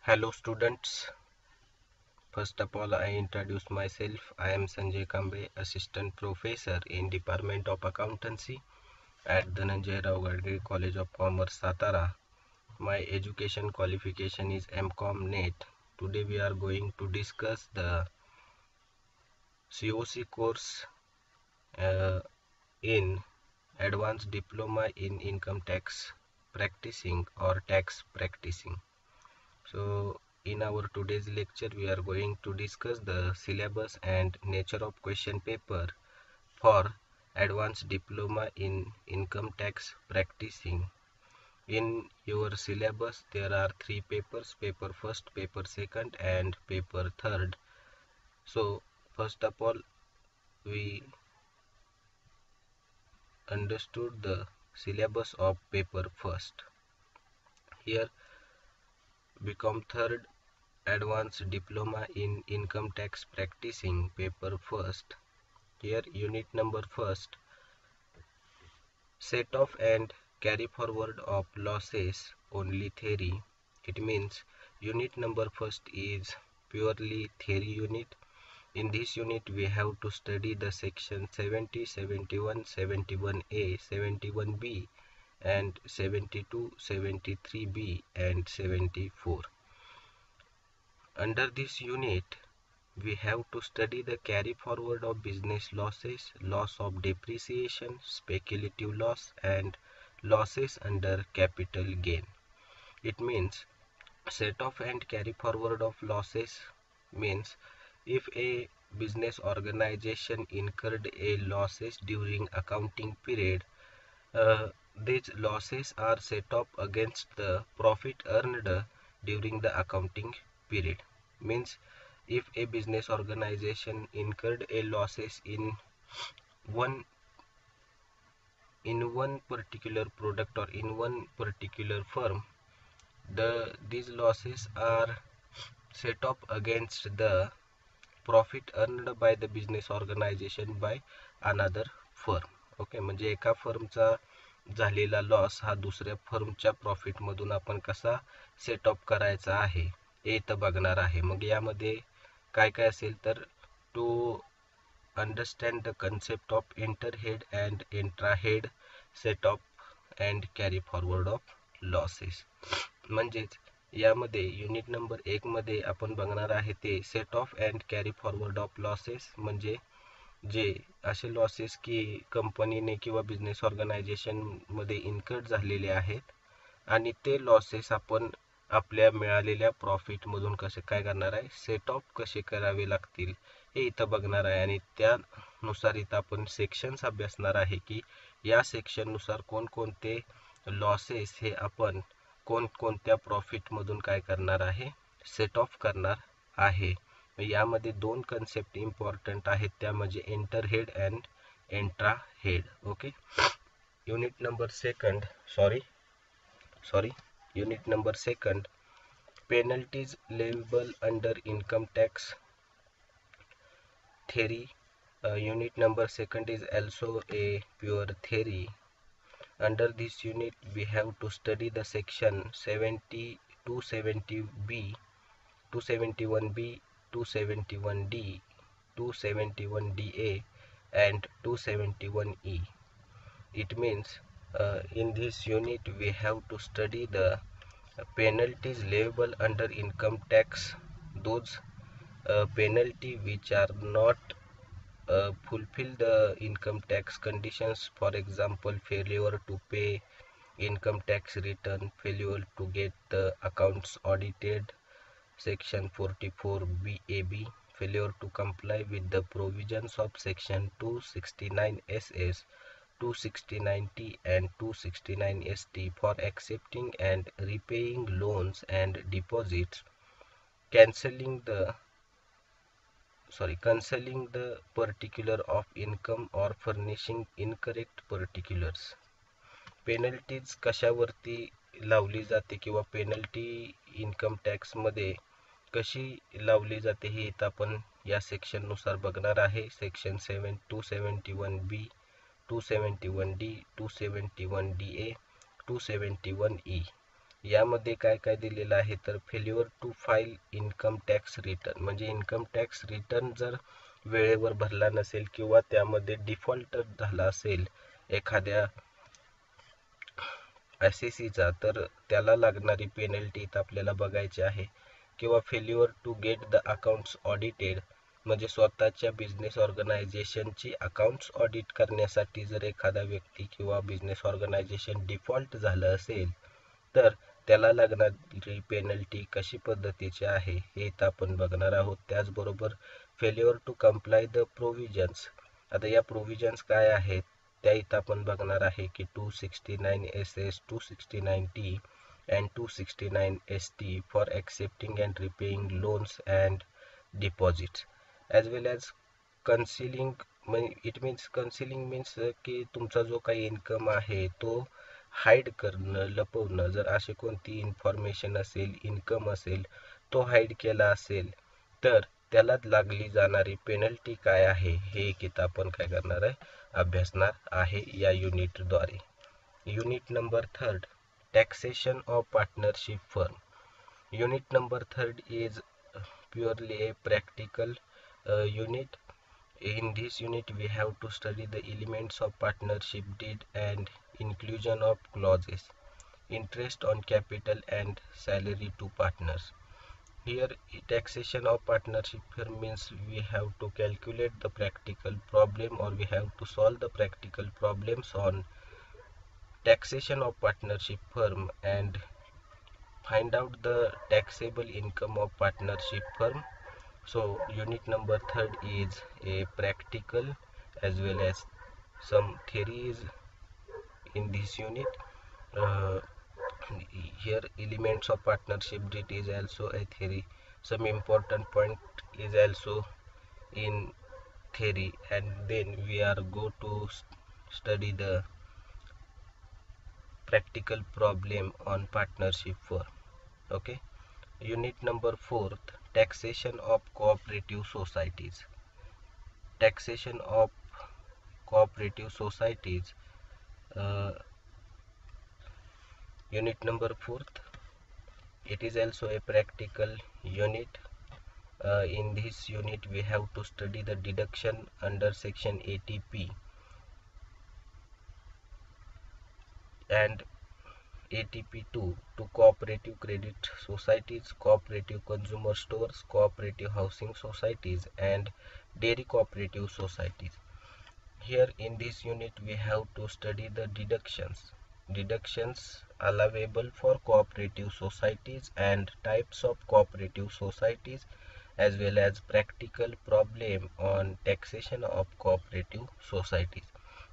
Hello students, first of all I introduce myself. I am Sanjay Kambe, Assistant Professor in Department of Accountancy at Dhananjay Rao Gadge College of Commerce, Satara. My education qualification is MCOM NET. Today we are going to discuss the COC course in Advanced Diploma in Income Tax Practicing or Tax Practicing. So in our today's lecture we are going to discuss the syllabus and nature of question paper for Advanced Diploma in Income Tax Practicing. In your syllabus there are three papers: paper first, paper second and paper third. So first of all we understood the syllabus of paper first. Here become third, Advanced Diploma in Income Tax Practicing, paper first. Here unit number first, set off and carry forward of losses only theory. It means unit number first is purely theory unit. In this unit we have to study the section 70, 71, 71A, 71B and 72, 73B and 74. Under this unit we have to study the carry forward of business losses, loss of depreciation, speculative loss and losses under capital gain. It means set off and carry forward of losses means if a business organization incurred a losses during accounting period, these losses are set off against the profit earned during the accounting period. Means if a business organization incurred a losses in one particular product or in one particular firm, these losses are set up against the profit earned by the business organization by another firm. Okay, म्हणजे एका फर्मचा झालेला loss हा दुसऱ्या फर्मच्या profit मधून आपण कसा set of करायचा आहे हे इथं बघणार आहे. मग यामध्ये काय काय असेल तर to understand the concept of interhead and intrahead set off and carry forward of losses. म्हणजेच यामध्ये युनिट नंबर 1 मध्ये आपण बघणार आहे ते set off and carry forward of losses, म्हणजे जे असे लॉसेस की कंपनीने किंवा बिझनेस ऑर्गनायझेशन मध्ये इन्कर्ड झालेले आहेत आणि ते लॉसेस आपण आपल्या मिळालेल्या प्रॉफिट मधून कसे काय करणार आहे, सेट ऑफ कसे करावे लागतील हे इथं बघणार आहे. आणि त्यानुसार इथं आपण सेक्शन्स अभ्यासणार आहे की या सेक्शन नुसार कोणकोणते लॉसेस हे आपण कोणकोणत्या प्रॉफिट मधून काय करणार आहे, सेट ऑफ करणार आहे. यामध्ये दोन कन्सेप्ट इम्पॉर्टंट आहेत, त्या म्हणजे interhead and intrahead. Okay, unit number second unit number second, penalties leviable under income tax theory. Unit number second is also a pure theory. Under this unit we have to study the section 70, 270B, 271B, 271D, 271DA and 271E. It means in this unit we have to study the penalties leviable under income tax, those penalty which are not fulfill the income tax conditions. For example, failure to pay income tax return, failure to get the accounts audited, section 44 BAB, failure to comply with the provisions of section 269 SS, 269T and 269ST for accepting and repaying loans and deposits, cancelling the particular of income or furnishing incorrect particulars. Penalties कशावरती लावली जाते किंवा penalty income tax मध्ये कशी लावली जाते हे इथं आपण या सेक्शन नुसार बघणार आहे. Section 271B, 271D, 271DA, 271E यामध्ये काय काय दिलेलं आहे तर failure to file income tax return, म्हणजे इन्कम टॅक्स रिटर्न जर वेळेवर भरला नसेल किंवा त्यामध्ये डिफॉल्ट झाला असेल एखाद्या SECचा, तर त्याला लागणारी पेनल्टी इथं आपल्याला बघायची आहे. किंवा failure to get the accounts audited, म्हणजे स्वतःच्या बिझनेस ऑर्गनायझेशनची अकाउंट्स ऑडिट करण्यासाठी जर एखादा व्यक्ती किंवा बिझनेस ऑर्गनायझेशन डिफॉल्ट झालं असेल तर त्याला लागणारी पेनल्टी कशी पद्धतीची आहे हे इथं आपण बघणार आहोत. त्याचबरोबर failure to comply the provisions, आता या प्रोव्हिजन्स काय आहेत त्या इथं आपण बघणार आहे की 269SS, 269T and 269ST for accepting and repaying loans and deposits, as well as concealing. It means concealing means की तुमचा जो काही इन्कम आहे तो हाईड करणं, लपवणं. जर अशी कोणती इन्फॉर्मेशन असेल, इन्कम असेल, तो हाईड केला असेल तर त्याला लागली जाणारी पेनल्टी काय आहे हे इथं आपण काय करणार आहे, अभ्यासणार आहे या युनिटद्वारे. Unit number 3, taxation of partnership firm. Unit number 3 is purely a practical unit. In this unit we have to study the elements of partnership deed and inclusion of clauses, interest on capital and salary to partners. Here taxation of partnership firm means we have to calculate the practical problem, or we have to solve the practical problems on taxation of partnership firm and find out the taxable income of partnership firm. So unit number 3 is a practical as well as some theories in this unit. uh, Here elements of partnership deed is also a theory, some important point is also in theory, and then we are go to study the practical problem on partnership firm. Okay. Unit number 4, taxation of cooperative societies. Taxation of cooperative societies. Unit number 4, it is also a practical unit. In this unit we have to study the deduction under section 80P and 80P2 to cooperative credit societies, cooperative consumer stores, cooperative housing societies and dairy cooperative societies. Here in this unit we have to study the deductions allowable for cooperative societies and types of cooperative societies, as well as practical problem on taxation of cooperative societies.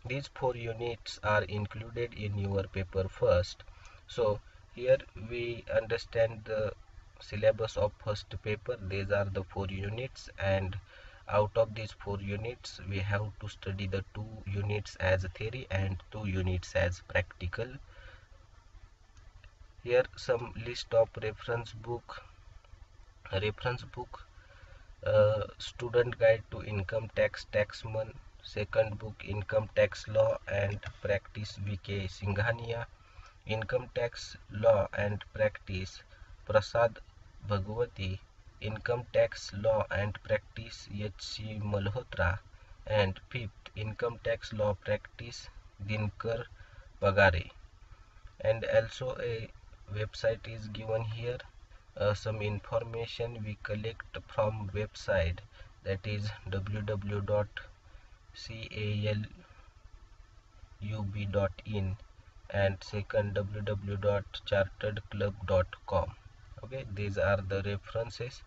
These 4 units are included in your paper first. So here we understand the syllabus of first paper. These are the 4 units, and out of these 4 units we have to study the 2 units as theory and 2 units as practical. Here some list of reference book. Student guide to income tax, Taxman. Second book, income tax law and practice, VK Singhania. Income tax law and practice, Prasad Bhagwati. Income tax law and practice, HC Malhotra. And fifth, income tax law practice, Dinkar Pagare. And also a website is given here. Some information we collect from website, that is www.calub.in, and second www.charteredclub.com. Okay, these are the references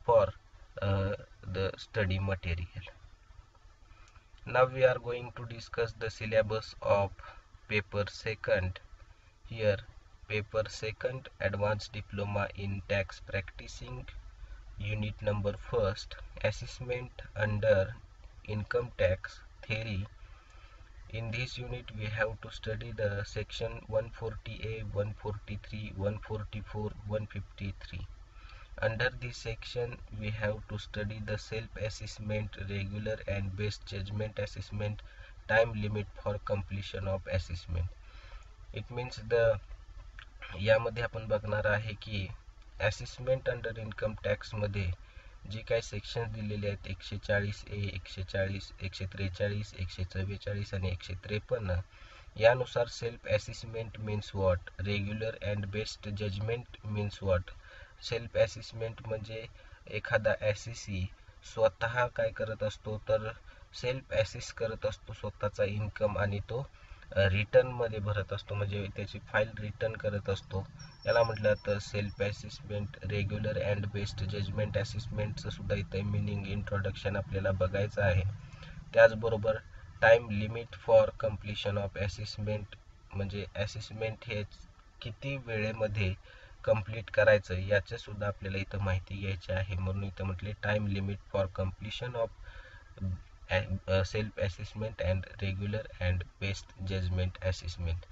for the study material. Now we are going to discuss the syllabus of paper second. Here paper second, advanced diploma in tax practicing, unit number first, assessment under income tax theory. In this unit we have to study the section 140A, 143, 144, 153. Under this section we have to study the self-assessment, regular and best judgment assessment, time limit for completion of assessment. It means the यामध्ये आपण बघणार आहे की assessment under income tax मध्ये जे काही section दिलेले आहेत 140A, 140, 143, 144 आणि 153, यानुसार self assessment means what, regular and based judgment means what. Self assessment म्हणजे एखादा ॲसेसी स्वतः काय करत असतो, तर सेल्फ ॲसेस करत असतो स्वतःचा इन्कम आणि तो रिटर्नमध्ये भरत असतो, म्हणजे त्याची फाईल रिटर्न करत असतो. याला म्हटलं तर self assessment. Regular and based judgement असेसमेंटचं सुद्धा इथं मिनिंग इंट्रोडक्शन आपल्याला बघायचं आहे. त्याचबरोबर time limit for completion of assessment, म्हणजे असेसमेंट हे किती वेळेमध्ये कंप्लीट करायचं याचे सुद्धा आपल्याला इथं माहिती घ्यायची आहे. म्हणून इथं म्हटले time limit for completion of self-assessment and regular and based judgment assessment.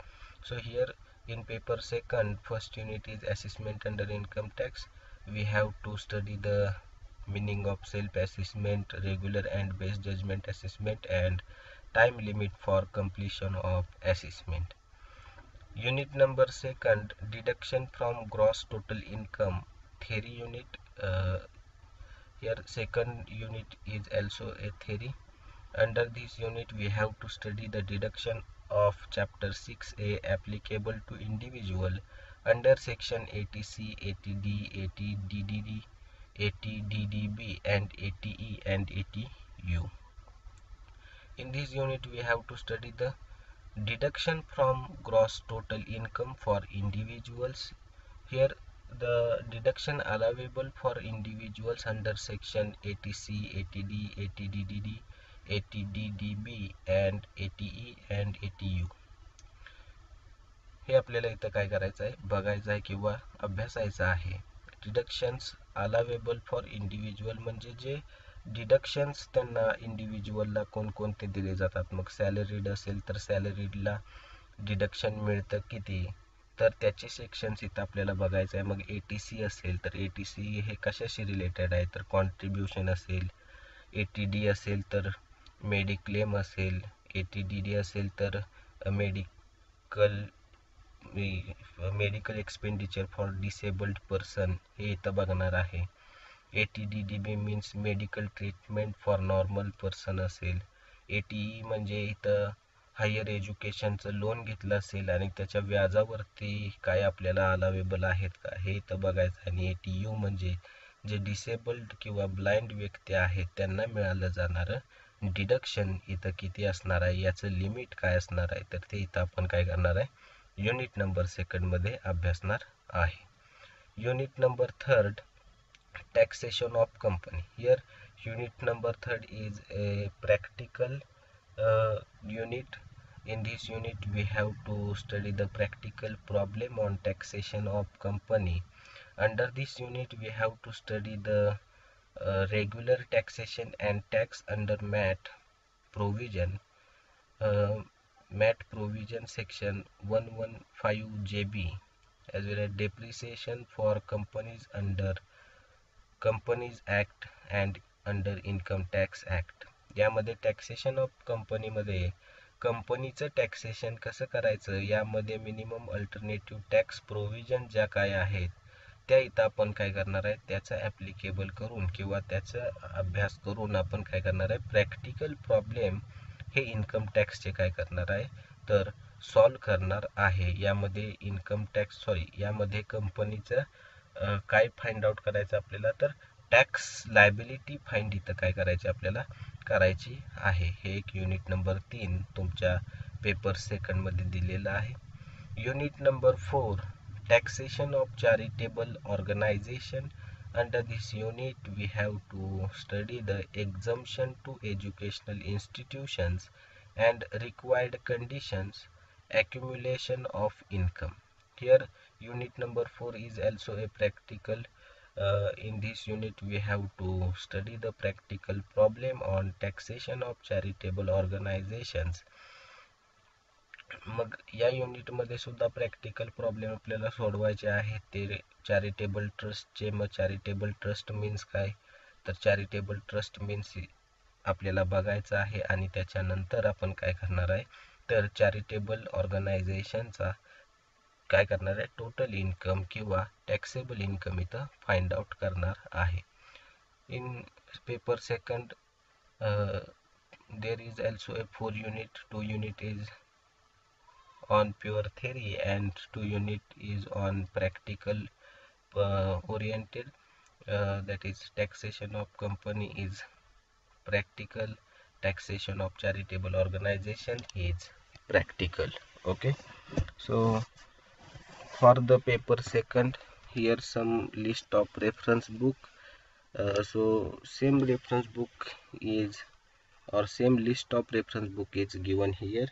So here in paper second, first unit is assessment under income tax. We have to study the meaning of self-assessment, regular and based judgment assessment, and time limit for completion of assessment. Unit number second, deduction from gross total income, theory unit. Here second unit is also a theory. Under this unit we have to study the deduction of chapter 6A applicable to individual under section 80C, 80D, 80DDD, 80DDB and 80E and 80U. In this unit we have to study the deduction from gross total income for individuals. Here the deduction allowable for individuals under section 80C, 80D, 80DDD, 80DDB and 80E and 80U हे आपल्याला इथं काय करायचं आहे, बघायचं आहे किंवा अभ्यासायचं आहे. Deductions allowable for individual म्हणजे जे डिडक्शन्स त्यांना इंडिव्हिज्युअलला कोणकोणते दिले जातात. मग सॅलरीड असेल तर सॅलरीडला डिडक्शन मिळतं किती, तर त्याचे सेक्शन्स इथं आपल्याला बघायचं आहे. मग ATC असेल तर ATC हे कशाशी रिलेटेड आहे, तर कॉन्ट्रीब्युशन असेल. ATD असेल तर मेडिक्लेम असेल. ATDD असेल तर medical expenditure for disabled person हे इथं बघणार आहे. ATDDB means medical treatment for normal person असेल. ATE म्हणजे इथं हायर एज्युकेशनचं लोन घेतलं असेल आणि त्याच्या व्याजावरती काय आपल्याला अलावेबल आहेत का हे इथं बघायचं. आणि ATU म्हणजे जे डिसेबल्ड किंवा ब्लाइंड व्यक्ती आहेत त्यांना मिळालं जाणारं डिडक्शन इथं किती असणार आहे, याचं लिमिट काय असणार आहे, तर ते इथं आपण काय करणार आहे, युनिट नंबर सेकंडमध्ये अभ्यासणार आहे. Unit number third, taxation of company. Here unit number third is a practical unit. In this unit we have to study the practical problem on taxation of company. Under this unit we have to study the regular taxation and tax under MAT provision. MAT provision section 115JB, as well as depreciation for companies under Companies Act and under Income Tax Act. यामध्ये taxation of कंपनीमध्ये कंपनीचं taxation कसं करायचं, यामध्ये minimum alternative tax provision ज्या काय आहेत त्या इथं आपण काय करणार आहे, त्याचा ॲप्लिकेबल करून किंवा त्याचा अभ्यास करून आपण काय करणार आहे, प्रॅक्टिकल प्रॉब्लेम हे इन्कम टॅक्सचे काय करणार आहे, तर सॉल्व करणार आहे. यामध्ये यामध्ये कंपनीचं काय फाइंड आउट करायचं आपल्याला, तर टॅक्स लायबिलिटी फाइंड इथं काय करायची आपल्याला करायची आहे. हे एक युनिट नंबर 3 तुमच्या पेपर सेकंडमध्ये दिलेलं आहे. Unit number 4, taxation of charitable organization. Under this unit we have to study the exemption to educational institutions and required conditions, accumulation of income. Here unit number 4 is also a practical. In this unit we have to study the practical problem on taxation of charitable organizations. मग या युनिटमध्ये सुद्धा practical problem आपल्याला सोडवायचे आहेत. ते charitable ट्रस्टचे. मग charitable trust means काय, तर चॅरिटेबल ट्रस्ट मीन्स आपल्याला बघायचं आहे. आणि त्याच्यानंतर आपण काय करणार आहे, तर चॅरिटेबल ऑर्गनायझेशनचा काय करणार आहे, टोटल इन्कम किंवा टॅक्सेबल इन्कम इथं फाइंड आउट करणार आहे. इन paper second there is also a 4 unit. 2 unit is on pure theory and 2 unit is on practical oriented. That is taxation of company is practical, taxation of charitable organization is practical. Okay, so for the paper second, here some list of reference book. So same reference book is, or same list of reference book is given here.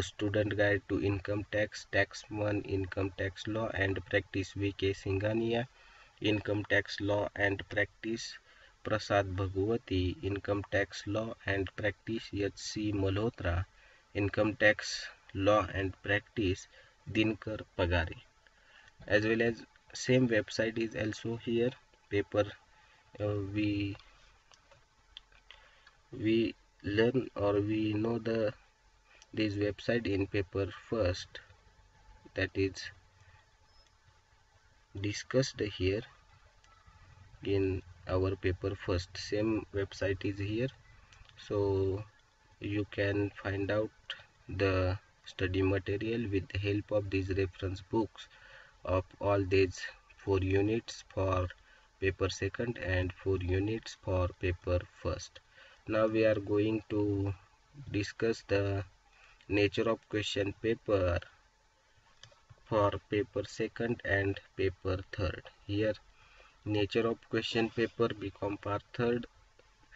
Student Guide to Income Tax, Taxman, Income Tax Law and Practice V.K. Singhania, Income Tax Law and Practice Prasad Bhagwati, Income Tax Law and Practice H.C. Malhotra, Income Tax Law and Practice Dinkar Pagare. As well as same website is also here. Paper we learn or we know this website in paper first, that is discussed here in our paper first. Same website is here, so you can find out the study material with the help of these reference books of all these 4 units for paper second and 4 units for paper first. Now we are going to discuss the nature of question paper for paper second and paper third. Here nature of question paper BCom part third,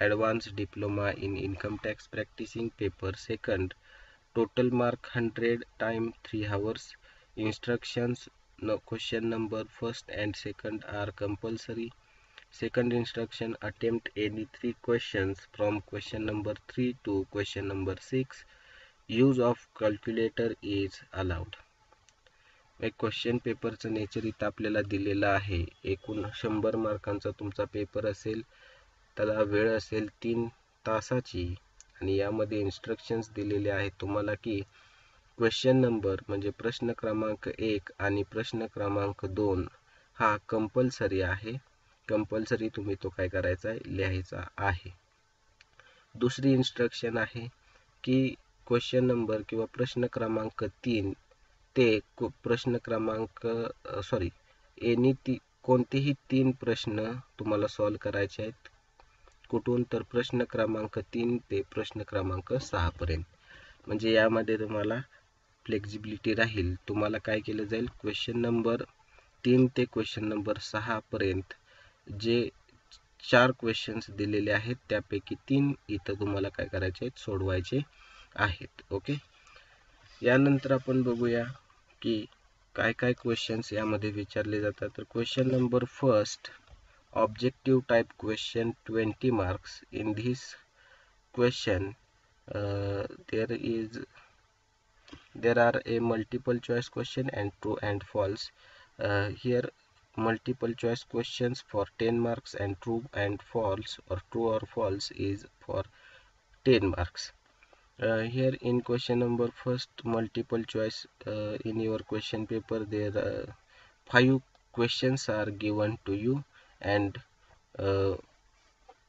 advanced diploma in income tax practicing paper second, total mark 100, time 3 hours, instructions, no question number first and second are compulsory. Second instruction, attempt any 3 questions from question number 3 to question number 6. Use of calculator is allowed. एक question पेपरचं nature इथं आपल्याला दिलेलं आहे. एकूण 100 मार्कांचा तुमचा paper असेल, त्याला वेळ असेल 3 तासाची आणि यामध्ये इन्स्ट्रक्शन्स दिलेले आहेत तुम्हाला की क्वेश्चन नंबर म्हणजे प्रश्न क्रमांक 1 आणि प्रश्न क्रमांक 2 हा कंपल्सरी आहे. कंपल्सरी तुम्ही तो काय करायचा आहे, लिहायचा आहे. दुसरी इन्स्ट्रक्शन आहे की क्वेश्चन नंबर किंवा प्रश्न क्रमांक 3 ते प्रश्न क्रमांक कोणतेही 3 प्रश्न तुम्हाला सॉल्व करायचे आहेत. कुठून तर प्रश्न क्रमांक 3 ते प्रश्न क्रमांक 6 पर्यंत. म्हणजे यामध्ये तुम्हाला फ्लेक्सिबिलिटी राहील. तुम्हाला काय केलं जाईल, क्वेश्चन नंबर 3 ते क्वेश्चन नंबर 6 पर्यंत जे 4 क्वेश्चन्स दिलेले आहेत त्यापैकी 3 इथं तुम्हाला काय करायचे आहेत, सोडवायचे आहेत. ओके, यानंतर आपण बघूया की काय काय क्वेश्चन्स यामध्ये विचारले जातात. तर question number first, objective type question 20 marks. In this question there are a multiple choice question and true and false. Here multiple choice questions for 10 marks and true and false or true or false is for 10 marks. Here in question number first, multiple choice, in your question paper there 5 questions are given to you and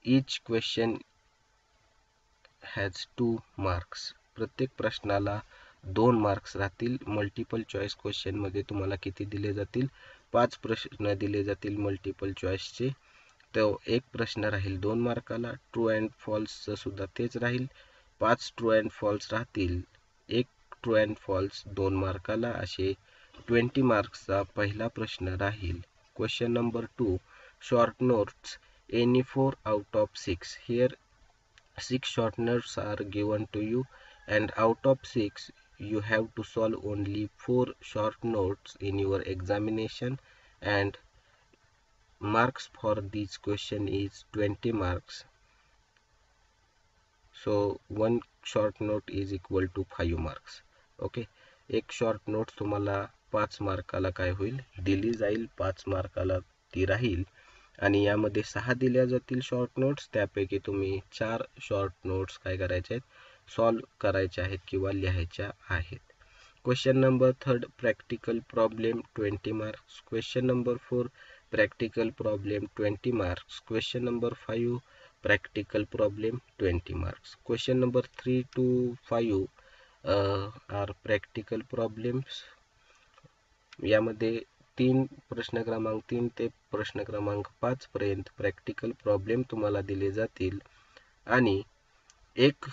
each question has 2 marks. प्रत्येक प्रश्नाला 2 marks राहतील. Multiple choice question मध्ये तुम्हाला किती दिले जातील, 5 प्रश्न दिले जातील मल्टिपल चॉईसचे. तो एक प्रश्न राहील 2 मार्काला. ट्रू अँड फॉल्सचं सुद्धा तेच राहील. 5 ट्रू अँड फॉल्स राहतील, एक ट्रू अँड फॉल्स 2 मार्काला. असे 20 मार्क्सचा पहिला प्रश्न राहील. Question number 2, short notes, any 4 out of 6. Here 6 short notes are given to you and out of 6 you have to solve only 4 short notes in your examination and marks for this question is 20 marks. So one short note is equal to 5 marks. Okay, एक short note तुम्हाला 5 मार्काला काय होईल, दिली जाईल. 5 मार्काला ती राहील आणि यामध्ये 6 दिल्या जातील शॉर्ट नोट्स. त्यापैकी तुम्ही 4 शॉर्ट नोट्स काय करायचे आहेत, सॉल्व करायचे आहेत किंवा लिहायच्या आहेत. Question number 3, practical problem 20 marks. Question number 4, practical problem 20 marks. Question number 5, practical problem 20 marks. Question number 3 to 5 are practical problems. यामध्ये 3 प्रश्न क्रमांक 3 ते प्रश्न क्रमांक 5 पर्यंत प्रॅक्टिकल प्रॉब्लेम तुम्हाला दिले जातील आणि एक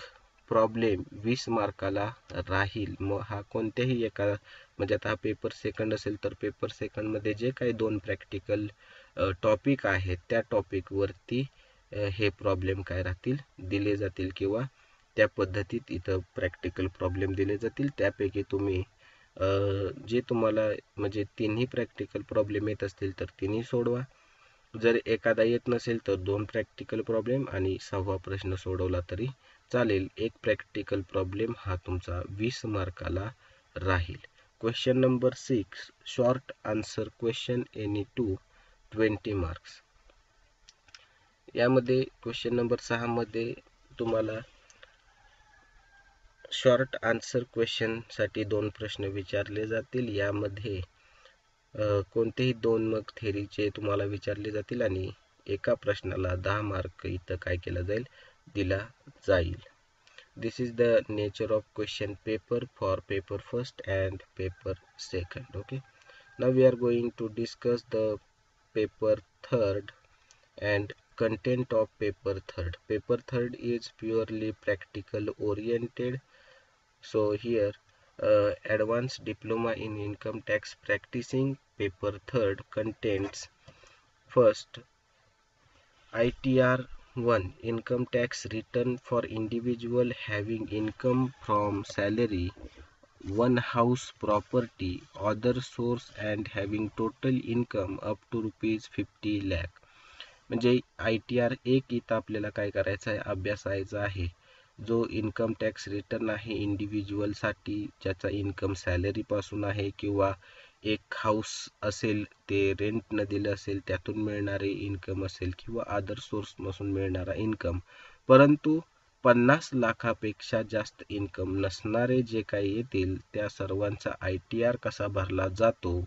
प्रॉब्लेम 20 मार्काला राहील. मग हा कोणत्याही एका म्हणजे आता हा पेपर सेकंड असेल तर पेपर सेकंड मध्ये जे काही 2 प्रॅक्टिकल टॉपिक आहेत त्या टॉपिक वरती हे प्रॉब्लेम काय राहतील दिले जातील किंवा त्या पद्धतीत इथं प्रॅक्टिकल प्रॉब्लेम दिले जातील. त्यापैकी तुम्ही जे तुम्हाला म्हणजे तिन्ही प्रॅक्टिकल प्रॉब्लेम येत असतील तर तिन्ही सोडवा. जर एखादा येत नसेल तर 2 प्रॅक्टिकल प्रॉब्लेम आणि 6वा प्रश्न सोडवला तरी चालेल. एक प्रॅक्टिकल प्रॉब्लेम हा तुमचा 20 मार्काला राहील. Question number 6, short answer question any two 20 marks. यामध्ये क्वेश्चन नंबर 6 मध्ये तुम्हाला शॉर्ट आन्सर क्वेश्चन साठी 2 प्रश्न विचारले जातील. यामध्ये कोणतेही 2 मग थेरीचे तुम्हाला विचारले जातील आणि एका प्रश्नाला 10 मार्क इथं काय केला जाईल दिला जाईल. This is the nature of question paper for paper first and paper second. Okay, now we are going to discuss the paper third and content of paper third. Paper third is purely practical oriented. So here advanced diploma in income tax practicing. Paper third contains first ITR 1, income tax return for individual having income from salary, one house property, other source and having total income up to ₹50 lakh. म्हणजे ITR 1 इथं आपल्याला काय करायचं आहे अभ्यासायचा आहे. जो income tax return आहे individual साठी ज्याचा इन्कम सॅलरी पासून आहे किंवा एक हाऊस असेल ते रेंट न दिलं असेल त्यातून मिळणारे इन्कम असेल किंवा अदर सोर्स पासून मिळणारा इन्कम, परंतु 50 लाखापेक्षा जास्त इन्कम नसणारे जे काही येतील त्या सर्वांचा ITR कसा भरला जातो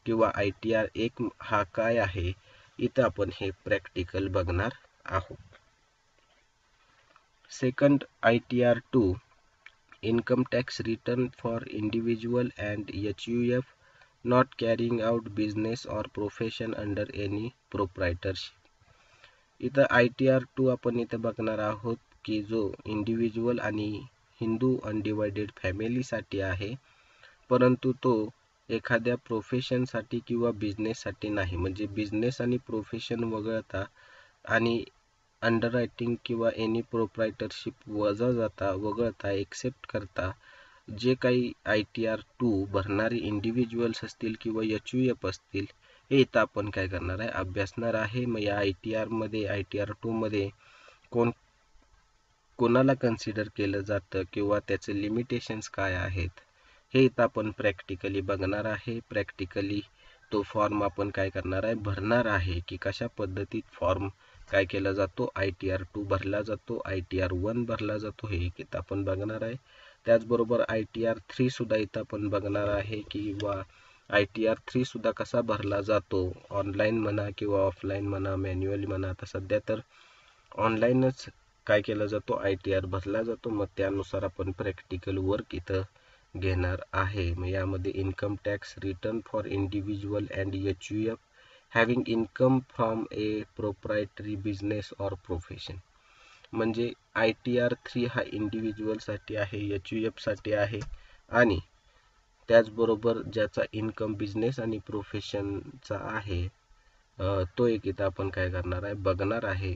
किंवा ITR 1 हा काय आहे इथं आपण हे प्रॅक्टिकल बघणार आहोत. Second ITR 2, income tax return for individual and HUF not carrying out business or profession under any proprietorship. इथं ITR 2 आपण इथं बघणार आहोत की जो इंडिव्हिज्युअल आणि हिंदू अनडिवाइडेड फॅमिली साठी आहे, परंतु तो एखाद्या प्रोफेशन साठी किंवा बिझनेस साठी नाही. म्हणजे बिझनेस आणि प्रोफेशन वगळता आणि अंडर रायटिंग किंवा एनी प्रोप्रायटरशिप वगळता एक्सेप्ट करता जे काही ITR 2 भरणारे इंडिव्हिज्युअल्स असतील किंवा HUF असतील हे इथं आपण काय करणार आहे अभ्यासणार आहे. मग या ITR 2 मध्ये कोणाला कन्सिडर केलं जातं किंवा त्याचे लिमिटेशन्स काय आहेत हे इथं आपण प्रॅक्टिकली बघणार आहे. प्रॅक्टिकली तो फॉर्म आपण काय करणार आहे भरणार आहे की कशा पद्धतीत फॉर्म काय केला जातो ITR 2 भरला जातो, ITR 1 भरला जातो हे इथं आपण बघणार आहे. त्याचबरोबर ITR 3 सुद्धा इथं आपण बघणार आहे किंवा ITR 3 सुद्धा कसा भरला जातो, ऑनलाईन म्हणा किंवा ऑफलाईन म्हणा मॅन्युअली म्हणा. आता सध्या तर ऑनलाईनच काय केला जातो ITR भरला जातो. मग त्यानुसार आपण प्रॅक्टिकल वर्क इथं घेणार आहे. मग यामध्ये income tax return for individual and HUF having income from a proprietary business or profession. म्हणजे ITR 3 हा इंडिव्हिज्युअल साठी आहे, HUF साठी आहे आणि त्याचबरोबर ज्याचा इन्कम बिझनेस आणि प्रोफेशनचा आहे तो एक इथं आपण काय करणार आहे बघणार आहे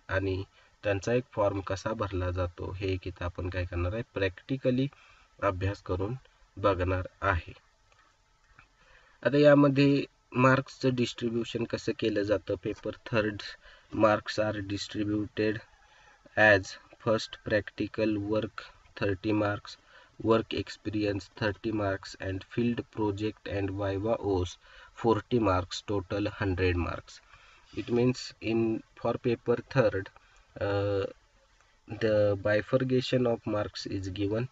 आणि त्यांचा एक फॉर्म कसा भरला जातो हे एक इथं आपण काय करणार आहे प्रॅक्टिकली अभ्यास करून बघणार आहे. आता यामध्ये मार्क्सचं डिस्ट्रीब्युशन कसं केलं जातं. Paper third marks are distributed as first practical work 30 marks, work experience 30 marks and field project and viva voce 40 marks, total 100 marks. It means for paper third the bifurcation of marks is given.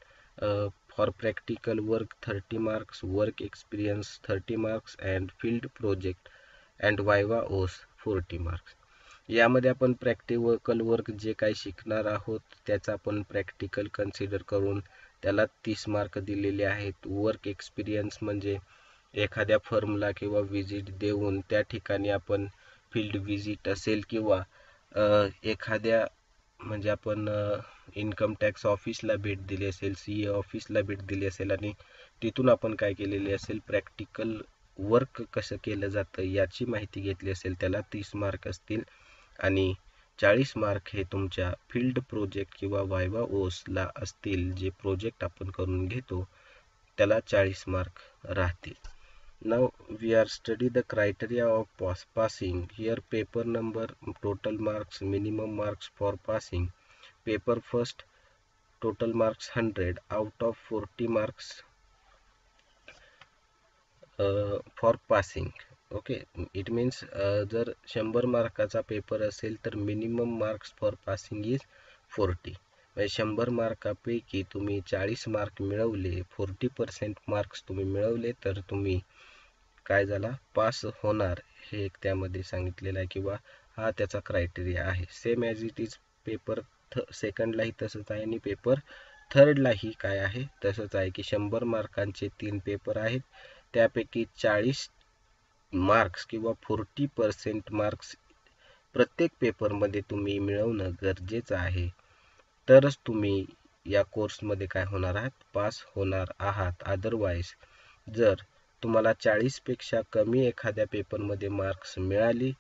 For practical work 30 marks, work experience 30 marks and field project and viva os 40 marks. यामध्ये आपण practical work जे काही शिकणार आहोत त्याचा आपण practical consider करून त्याला 30 mark दिलेले आहेत. वर्क एक्सपिरियन्स म्हणजे एखाद्या फर्मला किंवा विजिट देऊन त्या ठिकाणी आपण फील्ड विजिट असेल किंवा एखाद्या म्हणजे आपण इन्कम टॅक्स ऑफिसला भेट दिली असेल, CA ऑफिसला भेट दिली असेल आणि तिथून आपण काय केलेले असेल प्रॅक्टिकल वर्क कसं केलं जातं याची माहिती घेतली असेल त्याला 30 मार्क असतील. आणि 40 मार्क हे तुमच्या फील्ड प्रोजेक्ट किंवा वायवा ओसला असतील. जे प्रोजेक्ट आपण करून घेतो त्याला 40 मार्क राहतील. Now we are study the criteria of passing. Here paper number, total marks, minimum marks for passing. Paper first, total marks 100 out of 40 marks for passing. Okay, it means जर 100 मार्काचा paper असेल तर minimum marks for passing is 40. म्हणजे 100 मार्कापैकी तुम्ही 40 mark मिळवले, 40% marks तुम्ही मिळवले तर तुम्ही काय झाला पास होणार, हे एक त्यामध्ये सांगितलेलं आहे किंवा हा त्याचा क्रायटेरिया आहे. Same as it is paper सेकंडलाही तसंच आहे आणि पेपर थर्डलाही काय आहे तसंच आहे की 100 मार्कांचे 3 पेपर आहेत. त्यापैकी 40 मार्क्स किंवा 40% मार्क्स प्रत्येक पेपरमध्ये तुम्ही मिळवणं गरजेचं आहे. तरच तुम्ही या कोर्समध्ये काय होणार आहात, पास होणार आहात. अदरवाईज जर तुम्हाला 40 पेक्षा कमी एखाद्या पेपरमध्ये मार्क्स मिळाली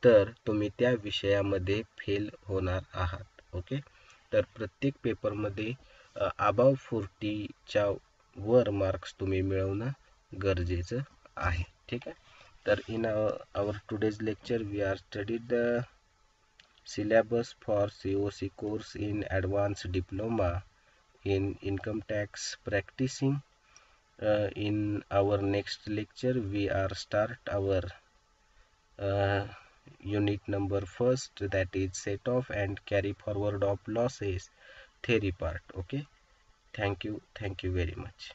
तर तुम्ही त्या विषयामध्ये फेल होणार आहात. ओके, तर प्रत्येक पेपरमध्ये अबाव 40च्या वर मार्क्स तुम्ही मिळवणं गरजेचं आहे. ठीक आहे. तर इन our today's lecture we are studied the syllabus for COC course in advanced diploma in income tax practicing. In our next lecture we are start our unit number first, that is set off and carry forward of losses theory part. Okay, thank you very much.